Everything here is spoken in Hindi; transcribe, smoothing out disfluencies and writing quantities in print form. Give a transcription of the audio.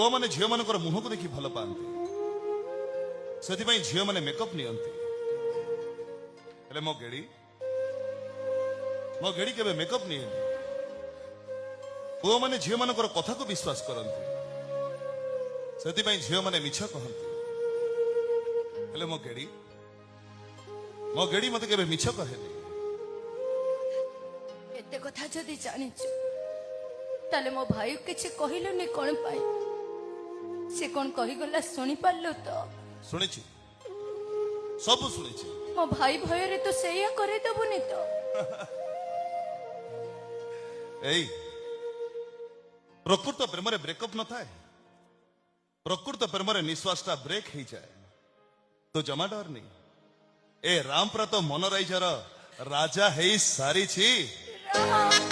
पुआ माने झील मान मुह को देखी भल पाती से झील मैंने मेकअप नियंती मो गेड़ी केबे मेकअप निये पुआ माने झील मान कथा को विश्वास करती से झील मैंने मिछ कहते मो गेड़ी मत केबे मिछ कहे एते कथा जदि जानिछु ताले मो भाई किछि कहिलुनी कोन पाई से कोन कहि गला सुनि पारलो तो सुनिछि सब सुनिछि मो भाई भय रे तो सेया करे दबुनी तो एई प्रकृत प्रेम रे ब्रेकअप न थाए प्रकृत प्रेम रे निश्वास ता ब्रेक ही जाए तो जमा डर नहीं ए रामप्रा तो मनोराइजर राजा है सारी छी राम